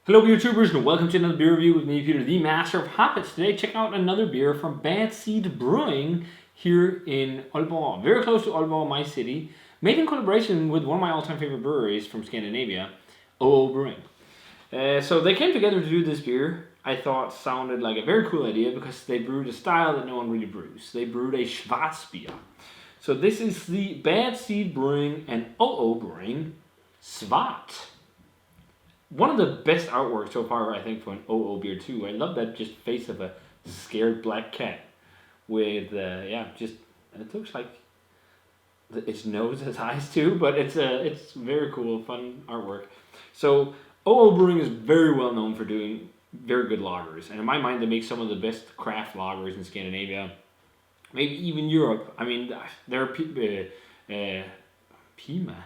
Hello YouTubers and welcome to another beer review with me, Peter, the master of hoppets. Today check out another beer from Bad Seed Brewing here in Aalborg, very close to Aalborg, my city, made in collaboration with one of my all-time favorite breweries from Scandinavia, OO Brewing. So they came together to do this beer. I thought sounded like a very cool idea because they brewed a style that no one really brews. They brewed a Schwarzbier. So this is the Bad Seed Brewing and OO Brewing Svart. One of the best artwork so far, I think, for an OO beer too. I love that just face of a scared black cat with, and it looks like its nose has eyes too, but it's very cool, fun artwork. So OO Brewing is very well known for doing very good lagers, and in my mind, they make some of the best craft lagers in Scandinavia, maybe even Europe. I mean, there are Pima,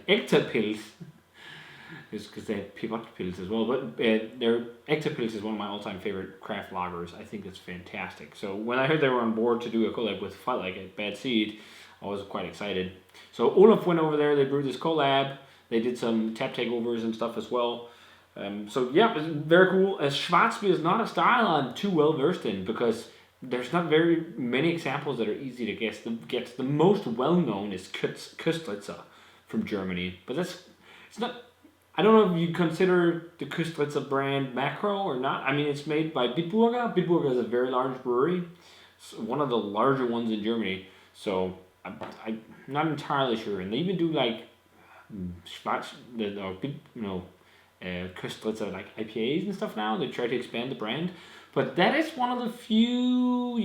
Ektapils. Is because they have pivot pills as well, but their Ektapils is one of my all-time favorite craft lagers. I think it's fantastic. So when I heard they were on board to do a collab with like a Bad Seed, I was quite excited. So Olaf went over there. They brewed this collab. They did some tap takeovers and stuff as well. So yeah, it's very cool. Schwarzbier is not a style I'm too well versed in because there's not very many examples that are easy to guess. The most well-known is Köstritzer from Germany, but it's not. I don't know if you consider the Köstritzer brand macro or not. I mean, it's made by Bitburger. Bitburger is a very large brewery. It's one of the larger ones in Germany. So I'm not entirely sure. And they even do like Köstritzer like IPAs and stuff now. They try to expand the brand. But that is one of the few,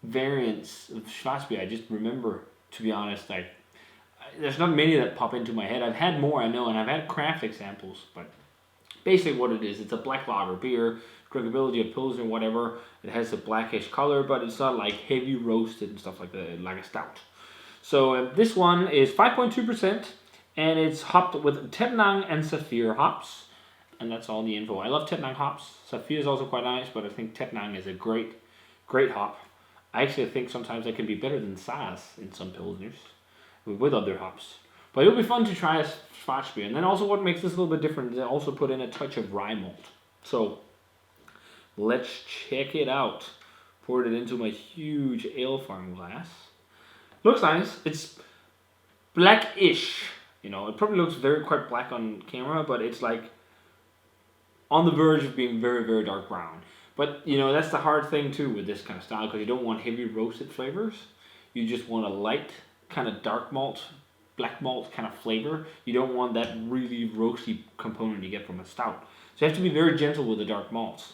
variants of Schwarzbier I just remember, to be honest, like. There's not many that pop into my head. I've had more, I know, and I've had craft examples, but basically what it is, it's a black lager beer, drinkability of pills and whatever. It has a blackish color, but it's not like heavy roasted and stuff like that, like a stout. So this one is 5.2%, and it's hopped with Tettnang and Saphir hops, and that's all the info. I love Tettnang hops. Saphir is also quite nice, but I think Tettnang is a great hop. I actually think sometimes it can be better than Saaz in some pilsners with other hops. But it'll be fun to try a Schwarzbier. And then also what makes this a little bit different is they also put in a touch of rye malt. So let's check it out. Poured it into my huge ale farm glass. Looks nice. It's blackish. It probably looks quite black on camera, but it's like on the verge of being very, very dark brown. But that's the hard thing too with this kind of style because you don't want heavy roasted flavors. You just want a light kind of dark malt, black malt kind of flavor. You don't want that really roasty component you get from a stout. So you have to be very gentle with the dark malts.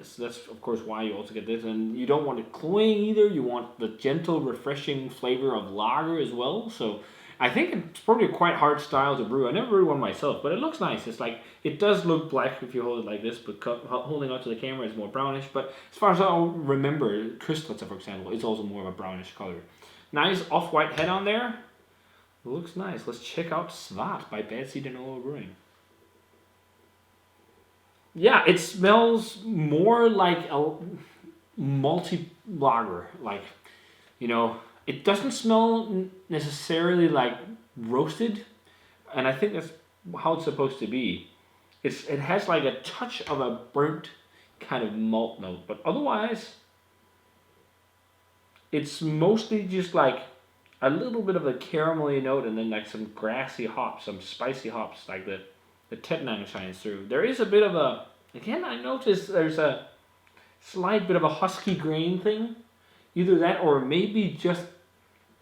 So that's of course why you also get this. And you don't want it cloying either. You want the gentle, refreshing flavor of lager as well. So I think it's probably a quite hard style to brew. I never brewed one myself, but it looks nice. It's like, it does look black if you hold it like this, but holding onto the camera is more brownish. But as far as I remember, Köstritzer, for example, is also more of a brownish color. Nice off-white head on there. Looks nice. Let's check out Svart by Bad Seed and OO Brewing. Yeah, it smells more like a malty lager. Like, it doesn't smell necessarily like roasted. And I think that's how it's supposed to be. It has like a touch of a burnt kind of malt note. But otherwise, it's mostly just like a little bit of a caramelly note and then like some grassy hops, some spicy hops, like the Tettnang shines through. There is a bit of a, again, I noticed there's a slight bit of a husky grain thing. Either that or maybe just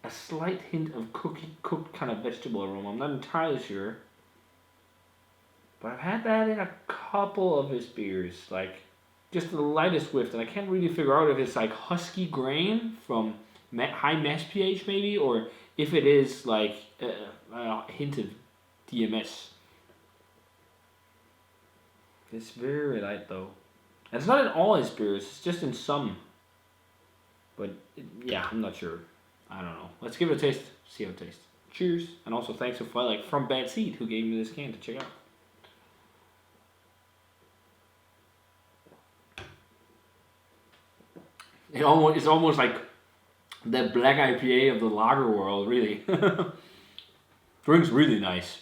a slight hint of cooked kind of vegetable aroma. I'm not entirely sure. But I've had that in a couple of his beers, like just the lightest whiff, and I can't really figure out if it's like husky grain from high mash pH maybe, or if it is like a hint of DMS. It's very light though. And it's not in all his beers, it's just in some. But yeah, I'm not sure. I don't know. Let's give it a taste, see how it tastes. Cheers, and also thanks to from Bad Seed who gave me this can to check out. It's almost like the black IPA of the lager world, really. Drink's really nice.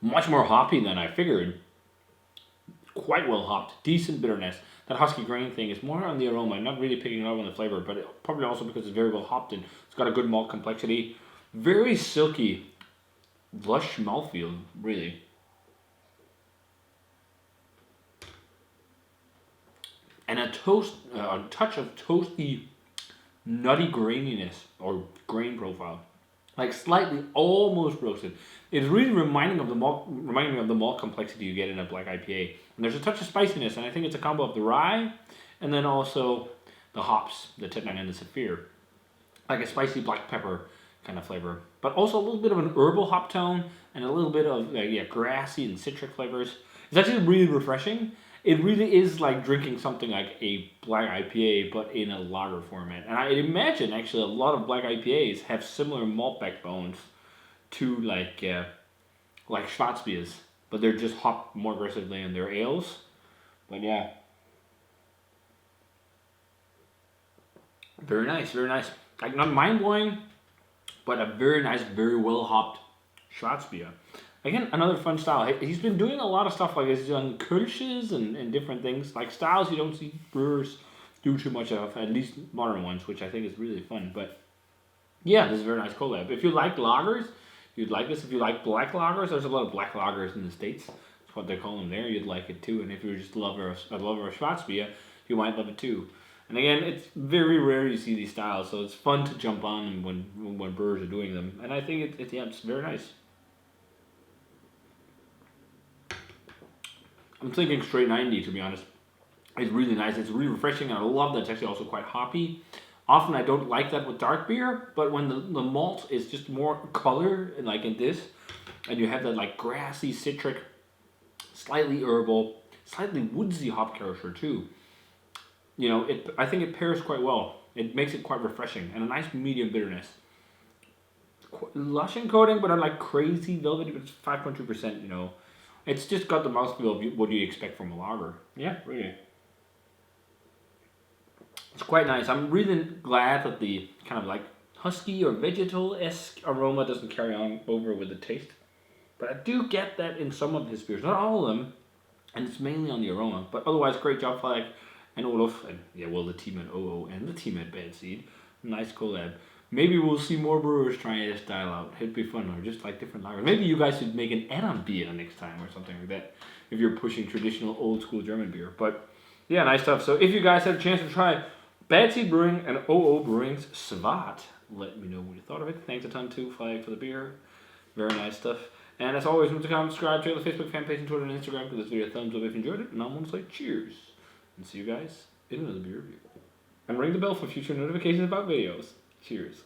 Much more hoppy than I figured. Quite well hopped, decent bitterness. That husky grain thing is more on the aroma, not really picking up on the flavor, but probably also because it's very well hopped and it's got a good malt complexity. Very silky, lush mouthfeel, really. And a touch of toasty, nutty graininess or grain profile, like slightly almost roasted. It's really reminding me of the malt complexity you get in a black IPA. And there's a touch of spiciness, and I think it's a combo of the rye, and then also the hops, the Tetnang and the Saphir, like a spicy black pepper kind of flavor, but also a little bit of an herbal hop tone and a little bit of grassy and citric flavors. It's actually really refreshing. It really is like drinking something like a black IPA, but in a lager format. And I imagine actually a lot of black IPAs have similar malt backbones to like Schwarzbiers, but they're just hopped more aggressively in their ales. But yeah, very nice, very nice. Like not mind blowing, but a very nice, very well hopped Schwarzbier. Again, another fun style. He's been doing a lot of stuff like he's done Kölsches and different things, like styles you don't see brewers do too much of, at least modern ones, which I think is really fun. But yeah, this is a very nice collab. If you like lagers, you'd like this. If you like black lagers, there's a lot of black lagers in the States. That's what they call them there. You'd like it too. And if you're just a lover of Schwarzbier, you might love it too. And again, it's very rare you see these styles, so it's fun to jump on when brewers are doing them. And I think it's very nice. I'm thinking straight 90 to be honest. It's really nice. It's really refreshing, and I love that it's actually also quite hoppy. Often I don't like that with dark beer, but when the malt is just more color, like in this, and you have that like grassy, citric, slightly herbal, slightly woodsy hop character too. I think it pairs quite well. It makes it quite refreshing and a nice medium bitterness. Lush in coating, but not like crazy velvety. But it's 5.2%. It's just got the mouthfeel of what you expect from a lager. Yeah, really. It's quite nice. I'm really glad that the kind of like husky or vegetal-esque aroma doesn't carry on over with the taste. But I do get that in some of his beers. Not all of them, and it's mainly on the aroma. But otherwise, great job, Flag and Olaf, and the team at OO and the team at Bad Seed. Nice collab. Maybe we'll see more brewers trying this style out. It'd be fun, or just like different lagers. Maybe you guys should make an add-on beer next time or something like that, if you're pushing traditional old school German beer. But yeah, nice stuff. So if you guys had a chance to try Bad Seed Brewing and OO Brewing's Svart, let me know what you thought of it. Thanks a ton to Flag for the beer. Very nice stuff. And as always, remember to comment, subscribe to the Facebook fan page and Twitter and Instagram. Give this video a thumbs up if you enjoyed it. And I'm going to say cheers. And see you guys in another beer review. And ring the bell for future notifications about videos. Cheers.